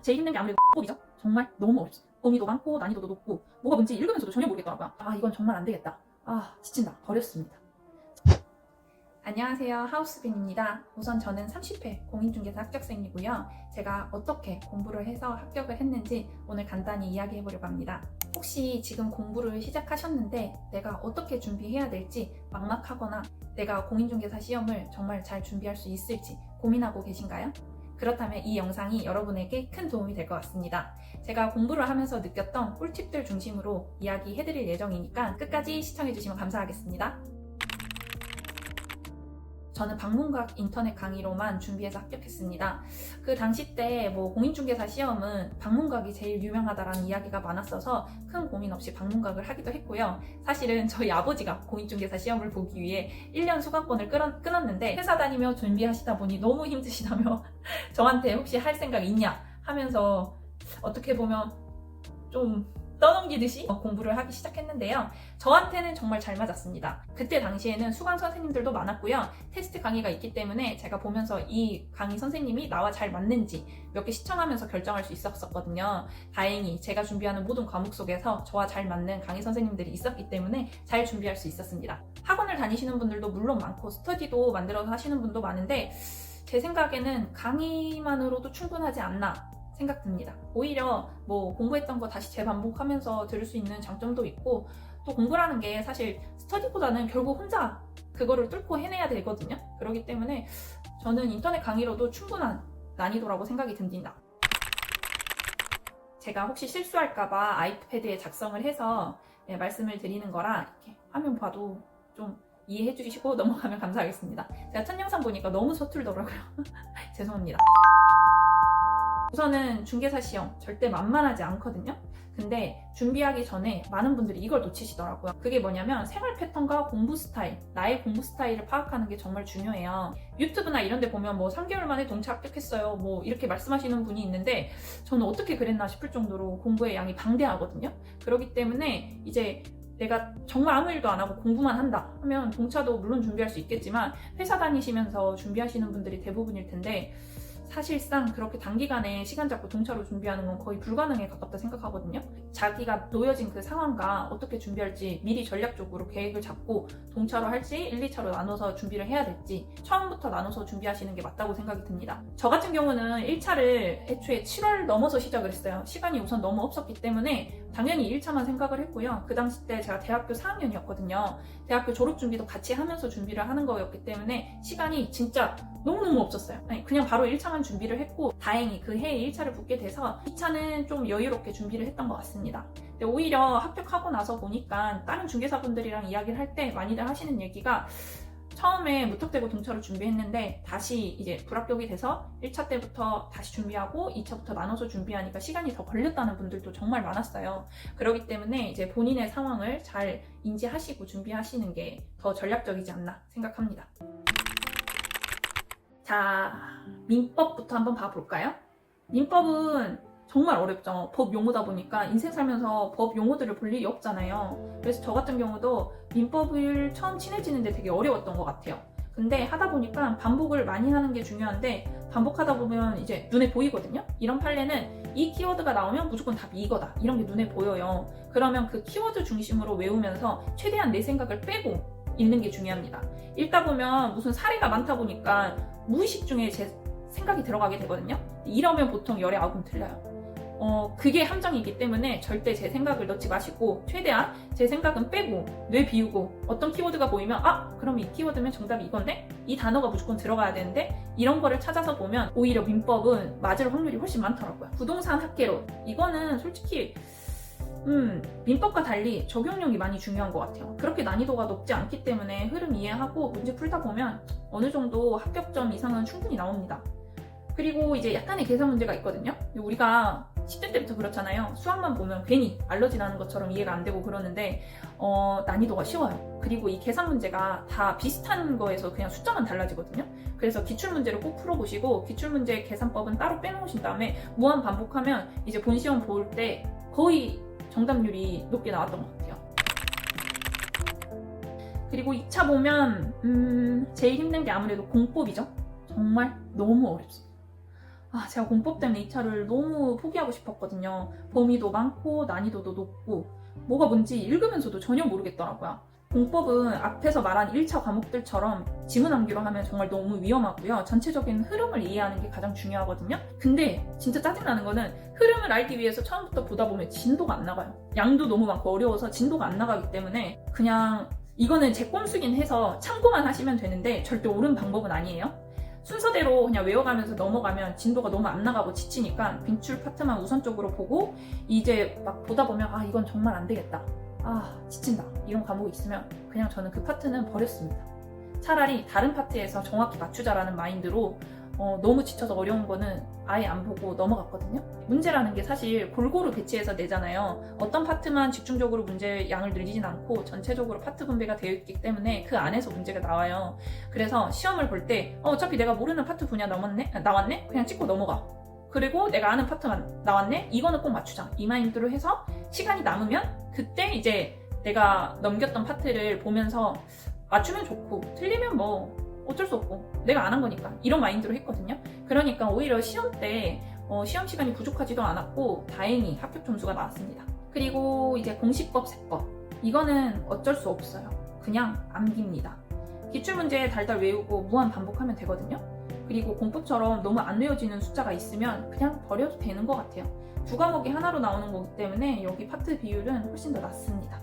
제일 힘든 게 아무래도 공법이죠. 정말 너무 어렵죠. 범위도 많고 난이도도 높고 뭐가 뭔지 읽으면서도 전혀 모르겠더라고요. 이건 정말 안 되겠다. 지친다. 버렸습니다. 안녕하세요. 하우스빈입니다. 우선 저는 30회 공인중개사 합격생이고요. 제가 어떻게 공부를 해서 합격을 했는지 오늘 간단히 이야기해 보려고 합니다. 혹시 지금 공부를 시작하셨는데 내가 어떻게 준비해야 될지 막막하거나 내가 공인중개사 시험을 정말 잘 준비할 수 있을지 고민하고 계신가요? 그렇다면 이 영상이 여러분에게 큰 도움이 될 것 같습니다. 제가 공부를 하면서 느꼈던 꿀팁들 중심으로 이야기해드릴 예정이니까 끝까지 시청해주시면 감사하겠습니다. 저는 방문각 인터넷 강의로만 준비해서 합격했습니다. 그 당시 때 공인중개사 시험은 방문각이 제일 유명하다라는 이야기가 많았어서 큰 고민 없이 방문각을 하기도 했고요. 사실은 저희 아버지가 공인중개사 시험을 보기 위해 1년 수강권을 끊었는데 회사 다니며 준비하시다 보니 너무 힘드시다며 저한테 혹시 할 생각 있냐 하면서 어떻게 보면 좀 떠넘기듯이 공부를 하기 시작했는데요. 저한테는 정말 잘 맞았습니다. 그때 당시에는 수강 선생님들도 많았고요. 테스트 강의가 있기 때문에 제가 보면서 이 강의 선생님이 나와 잘 맞는지 몇 개 시청하면서 결정할 수 있었거든요. 다행히 제가 준비하는 모든 과목 속에서 저와 잘 맞는 강의 선생님들이 있었기 때문에 잘 준비할 수 있었습니다. 학원을 다니시는 분들도 물론 많고 스터디도 만들어서 하시는 분도 많은데 제 생각에는 강의만으로도 충분하지 않나 생각됩니다. 오히려 공부했던 거 다시 재반복하면서 들을 수 있는 장점도 있고 또 공부라는 게 사실 스터디보다는 결국 혼자 그거를 뚫고 해내야 되거든요. 그렇기 때문에 저는 인터넷 강의로도 충분한 난이도라고 생각이 듭니다. 제가 혹시 실수할까봐 아이패드에 작성을 해서 말씀을 드리는 거라 이렇게 화면 봐도 좀 이해해 주시고 넘어가면 감사하겠습니다. 제가 첫 영상 보니까 너무 서툴더라고요. 죄송합니다. 우선은 중개사 시험 절대 만만하지 않거든요. 근데 준비하기 전에 많은 분들이 이걸 놓치시더라고요. 그게 뭐냐면 생활 패턴과 공부 스타일, 나의 공부 스타일을 파악하는 게 정말 중요해요. 유튜브나 이런 데 보면 3개월 만에 동차 합격했어요. 이렇게 말씀하시는 분이 있는데 저는 어떻게 그랬나 싶을 정도로 공부의 양이 방대하거든요. 그렇기 때문에 이제 내가 정말 아무 일도 안 하고 공부만 한다 하면 동차도 물론 준비할 수 있겠지만 회사 다니시면서 준비하시는 분들이 대부분일 텐데 사실상 그렇게 단기간에 시간 잡고 동차로 준비하는 건 거의 불가능에 가깝다 생각하거든요. 자기가 놓여진 그 상황과 어떻게 준비할지 미리 전략적으로 계획을 잡고 동차로 할지 1, 2차로 나눠서 준비를 해야 될지 처음부터 나눠서 준비하시는 게 맞다고 생각이 듭니다. 저 같은 경우는 1차를 애초에 7월 넘어서 시작을 했어요. 시간이 우선 너무 없었기 때문에 당연히 1차만 생각을 했고요. 그 당시 때 제가 대학교 4학년이었거든요. 대학교 졸업 준비도 같이 하면서 준비를 하는 거였기 때문에 시간이 진짜 너무너무 없었어요. 그냥 바로 1차만 준비를 했고 다행히 그 해에 1차를 붙게 돼서 2차는 좀 여유롭게 준비를 했던 것 같습니다. 근데 오히려 합격하고 나서 보니까 다른 중개사분들이랑 이야기를 할 때 많이들 하시는 얘기가 처음에 무턱대고 동차로 준비했는데 다시 이제 불합격이 돼서 1차 때부터 다시 준비하고 2차부터 나눠서 준비하니까 시간이 더 걸렸다는 분들도 정말 많았어요. 그렇기 때문에 이제 본인의 상황을 잘 인지하시고 준비하시는 게 더 전략적이지 않나 생각합니다. 자, 민법부터 한번 봐볼까요? 민법은 정말 어렵죠. 법 용어다 보니까 인생 살면서 법 용어들을 볼 일이 없잖아요. 그래서 저 같은 경우도 민법을 처음 친해지는데 되게 어려웠던 것 같아요. 근데 하다 보니까 반복을 많이 하는 게 중요한데 반복하다 보면 이제 눈에 보이거든요. 이런 판례는 이 키워드가 나오면 무조건 답이 이거다. 이런 게 눈에 보여요. 그러면 그 키워드 중심으로 외우면서 최대한 내 생각을 빼고 읽는 게 중요합니다. 읽다 보면 무슨 사례가 많다 보니까 무의식 중에 제 생각이 들어가게 되거든요. 이러면 보통 열에 9은 틀려요. 그게 함정이기 때문에 절대 제 생각을 넣지 마시고 최대한 제 생각은 빼고 뇌 비우고 어떤 키워드가 보이면 그럼 이 키워드면 정답이 이건데? 이 단어가 무조건 들어가야 되는데? 이런 거를 찾아서 보면 오히려 민법은 맞을 확률이 훨씬 많더라고요. 부동산 학개론 이거는 솔직히 민법과 달리 적용력이 많이 중요한 것 같아요. 그렇게 난이도가 높지 않기 때문에 흐름 이해하고 문제 풀다 보면 어느 정도 합격점 이상은 충분히 나옵니다. 그리고 이제 약간의 계산 문제가 있거든요. 우리가 10대 때부터 그렇잖아요. 수학만 보면 괜히 알러지 나는 것처럼 이해가 안 되고 그러는데 난이도가 쉬워요. 그리고 이 계산 문제가 다 비슷한 거에서 그냥 숫자만 달라지거든요. 그래서 기출문제를 꼭 풀어보시고 기출문제 계산법은 따로 빼놓으신 다음에 무한 반복하면 이제 본시험 볼 때 거의 정답률이 높게 나왔던 것 같아요. 그리고 2차 보면 제일 힘든 게 아무래도 공법이죠. 정말 너무 어렵습니다. 제가 공법 때문에 2차를 너무 포기하고 싶었거든요. 범위도 많고 난이도도 높고 뭐가 뭔지 읽으면서도 전혀 모르겠더라고요. 공법은 앞에서 말한 1차 과목들처럼 지문 암기로 하면 정말 너무 위험하고요. 전체적인 흐름을 이해하는 게 가장 중요하거든요. 근데 진짜 짜증나는 거는 흐름을 알기 위해서 처음부터 보다 보면 진도가 안 나가요. 양도 너무 많고 어려워서 진도가 안 나가기 때문에 그냥 이거는 제 꼼수긴 해서 참고만 하시면 되는데 절대 옳은 방법은 아니에요. 순서대로 그냥 외워가면서 넘어가면 진도가 너무 안 나가고 지치니까 빈출 파트만 우선적으로 보고 이제 막 보다 보면 이건 정말 안 되겠다. 지친다. 이런 과목이 있으면 그냥 저는 그 파트는 버렸습니다. 차라리 다른 파트에서 정확히 맞추자라는 마인드로 너무 지쳐서 어려운 거는 아예 안 보고 넘어갔거든요. 문제라는 게 사실 골고루 배치해서 내잖아요. 어떤 파트만 집중적으로 문제 양을 늘리진 않고 전체적으로 파트 분배가 되어 있기 때문에 그 안에서 문제가 나와요. 그래서 시험을 볼 때 어차피 내가 모르는 파트 분야 나왔네? 그냥 찍고 넘어가. 그리고 내가 아는 파트만 나왔네? 이거는 꼭 맞추자. 이 마인드로 해서 시간이 남으면 그때 이제 내가 넘겼던 파트를 보면서 맞추면 좋고 틀리면 뭐 어쩔 수 없고 내가 안 한 거니까 이런 마인드로 했거든요. 그러니까 오히려 시험 때 시험 시간이 부족하지도 않았고 다행히 합격 점수가 나왔습니다. 그리고 이제 공시법, 세법 이거는 어쩔 수 없어요. 그냥 암기입니다. 기출문제 달달 외우고 무한 반복하면 되거든요. 그리고 공법처럼 너무 안 외워지는 숫자가 있으면 그냥 버려도 되는 것 같아요. 두 과목이 하나로 나오는 거기 때문에 여기 파트 비율은 훨씬 더 낮습니다.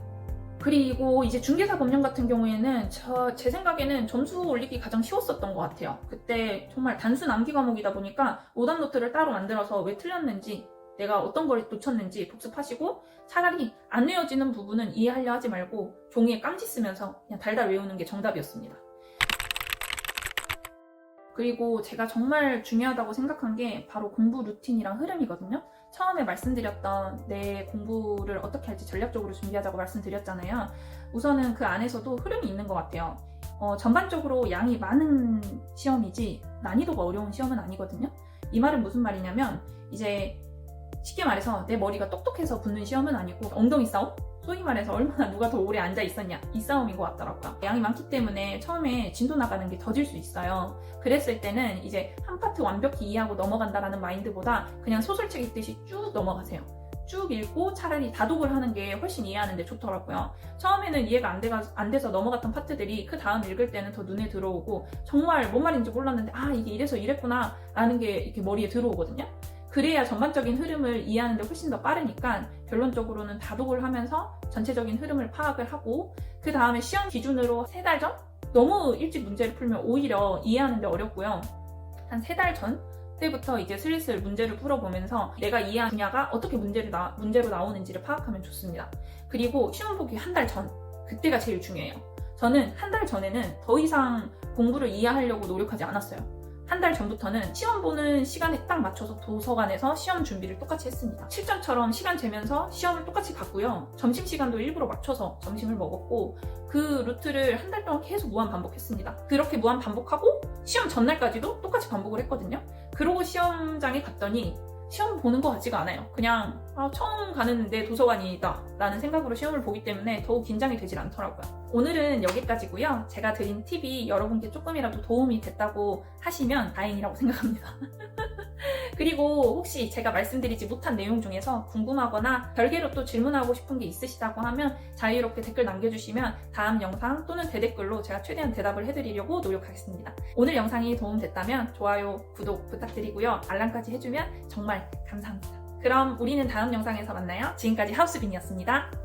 그리고 이제 중개사 법령 같은 경우에는 제 생각에는 점수 올리기 가장 쉬웠었던 것 같아요. 그때 정말 단순 암기 과목이다 보니까 오답 노트를 따로 만들어서 왜 틀렸는지 내가 어떤 걸 놓쳤는지 복습하시고 차라리 안 외워지는 부분은 이해하려 하지 말고 종이에 깜지 쓰면서 그냥 달달 외우는 게 정답이었습니다. 그리고 제가 정말 중요하다고 생각한 게 바로 공부 루틴이랑 흐름이거든요. 처음에 말씀드렸던 내 공부를 어떻게 할지 전략적으로 준비하자고 말씀드렸잖아요. 우선은 그 안에서도 흐름이 있는 것 같아요. 전반적으로 양이 많은 시험이지 난이도가 어려운 시험은 아니거든요. 이 말은 무슨 말이냐면 이제 쉽게 말해서 내 머리가 똑똑해서 붙는 시험은 아니고 엉덩이 싸움? 소위 말해서 얼마나 누가 더 오래 앉아 있었냐 이 싸움인 것 같더라고요. 양이 많기 때문에 처음에 진도 나가는 게 더딜 수 있어요. 그랬을 때는 이제 한 파트 완벽히 이해하고 넘어간다라는 마인드보다 그냥 소설책 읽듯이 쭉 넘어가세요. 쭉 읽고 차라리 다독을 하는 게 훨씬 이해하는 데 좋더라고요. 처음에는 이해가 안 돼서 넘어갔던 파트들이 그 다음 읽을 때는 더 눈에 들어오고 정말 뭔 말인지 몰랐는데 이게 이래서 이랬구나 라는 게 이렇게 머리에 들어오거든요. 그래야 전반적인 흐름을 이해하는 데 훨씬 더 빠르니까 결론적으로는 다독을 하면서 전체적인 흐름을 파악을 하고 그 다음에 시험 기준으로 3달 전? 너무 일찍 문제를 풀면 오히려 이해하는 데 어렵고요. 한 3달 전 때부터 이제 슬슬 문제를 풀어보면서 내가 이해한 분야가 어떻게 문제로 나오는지를 파악하면 좋습니다. 그리고 시험 보기 한 달 전, 그때가 제일 중요해요. 저는 한 달 전에는 더 이상 공부를 이해하려고 노력하지 않았어요. 한 달 전부터는 시험 보는 시간에 딱 맞춰서 도서관에서 시험 준비를 똑같이 했습니다. 실전처럼 시간 재면서 시험을 똑같이 봤고요. 점심시간도 일부러 맞춰서 점심을 먹었고 그 루트를 한 달 동안 계속 무한 반복했습니다. 그렇게 무한 반복하고 시험 전날까지도 똑같이 반복을 했거든요. 그러고 시험장에 갔더니 시험 보는 것 같지가 않아요. 그냥 처음 가는 데 도서관이다 라는 생각으로 시험을 보기 때문에 더욱 긴장이 되질 않더라고요. 오늘은 여기까지고요. 제가 드린 팁이 여러분께 조금이라도 도움이 됐다고 하시면 다행이라고 생각합니다. 그리고 혹시 제가 말씀드리지 못한 내용 중에서 궁금하거나 별개로 또 질문하고 싶은 게 있으시다고 하면 자유롭게 댓글 남겨주시면 다음 영상 또는 대댓글로 제가 최대한 대답을 해드리려고 노력하겠습니다. 오늘 영상이 도움됐다면 좋아요, 구독 부탁드리고요. 알람까지 해주면 정말 감사합니다. 그럼 우리는 다음 영상에서 만나요. 지금까지 하우스빈이었습니다.